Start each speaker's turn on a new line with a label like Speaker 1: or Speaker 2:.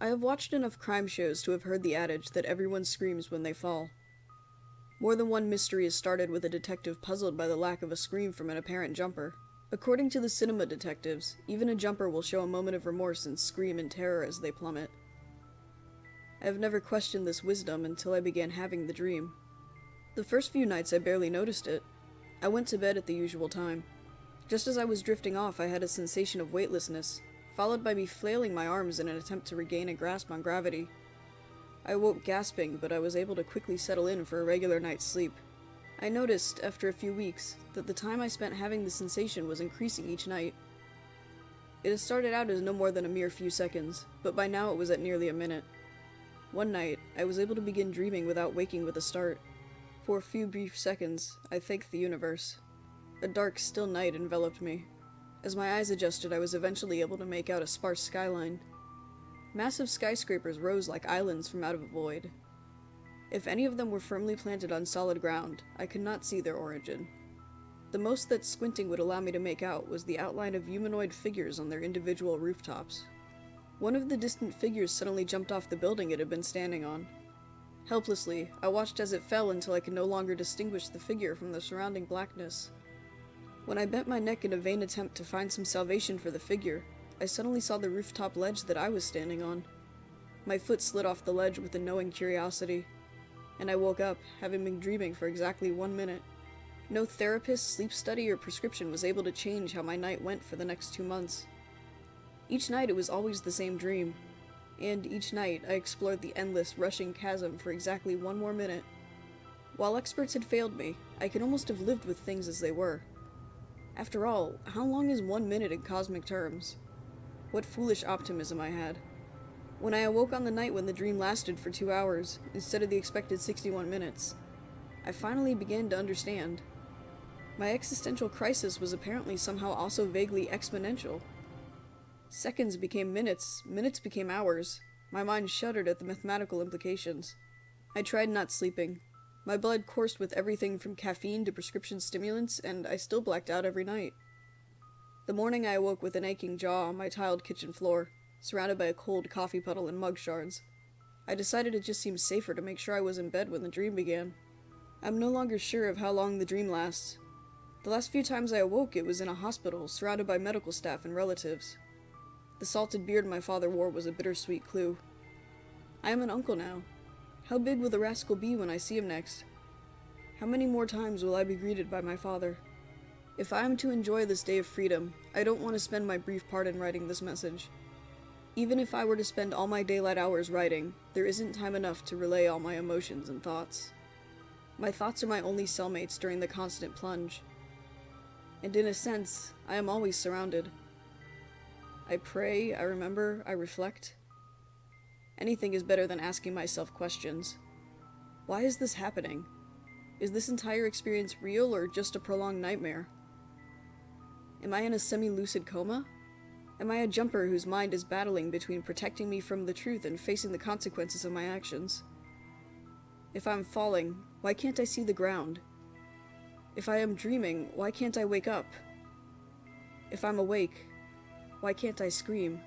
Speaker 1: I have watched enough crime shows to have heard the adage that everyone screams when they fall. More than one mystery is started with a detective puzzled by the lack of a scream from an apparent jumper. According to the cinema detectives, even a jumper will show a moment of remorse and scream in terror as they plummet. I have never questioned this wisdom until I began having the dream. The first few nights I barely noticed it. I went to bed at the usual time. Just as I was drifting off, I had a sensation of weightlessness, followed by me flailing my arms in an attempt to regain a grasp on gravity. I awoke gasping, but I was able to quickly settle in for a regular night's sleep. I noticed, after a few weeks, that the time I spent having the sensation was increasing each night. It had started out as no more than a mere few seconds, but by now it was at nearly a minute. One night, I was able to begin dreaming without waking with a start. For a few brief seconds, I thanked the universe. A dark, still night enveloped me. As my eyes adjusted, I was eventually able to make out a sparse skyline. Massive skyscrapers rose like islands from out of a void. If any of them were firmly planted on solid ground, I could not see their origin. The most that squinting would allow me to make out was the outline of humanoid figures on their individual rooftops. One of the distant figures suddenly jumped off the building it had been standing on. Helplessly, I watched as it fell until I could no longer distinguish the figure from the surrounding blackness. When I bent my neck in a vain attempt to find some salvation for the figure, I suddenly saw the rooftop ledge that I was standing on. My foot slid off the ledge with a knowing curiosity, and I woke up, having been dreaming for exactly 1 minute. No therapist, sleep study, or prescription was able to change how my night went for the next 2 months. Each night it was always the same dream, and each night I explored the endless, rushing chasm for exactly 1 more minute. While experts had failed me, I could almost have lived with things as they were. After all, how long is 1 minute in cosmic terms? What foolish optimism I had. When I awoke on the night when the dream lasted for 2 hours, instead of the expected 61 minutes, I finally began to understand. My existential crisis was apparently somehow also vaguely exponential. Seconds became minutes, minutes became hours. My mind shuddered at the mathematical implications. I tried not sleeping. My blood coursed with everything from caffeine to prescription stimulants, and I still blacked out every night. The morning I awoke with an aching jaw on my tiled kitchen floor, surrounded by a cold coffee puddle and mug shards. I decided it just seemed safer to make sure I was in bed when the dream began. I'm no longer sure of how long the dream lasts. The last few times I awoke, it was in a hospital, surrounded by medical staff and relatives. The salted beard my father wore was a bittersweet clue. I am an uncle now. How big will the rascal be when I see him next? How many more times will I be greeted by my father? If I am to enjoy this day of freedom, I don't want to spend my brief part in writing this message. Even if I were to spend all my daylight hours writing, there isn't time enough to relay all my emotions and thoughts. My thoughts are my only cellmates during the constant plunge. And in a sense, I am always surrounded. I pray, I remember, I reflect. Anything is better than asking myself questions. Why is this happening? Is this entire experience real or just a prolonged nightmare? Am I in a semi-lucid coma? Am I a jumper whose mind is battling between protecting me from the truth and facing the consequences of my actions? If I'm falling, why can't I see the ground? If I am dreaming, why can't I wake up? If I'm awake, why can't I scream?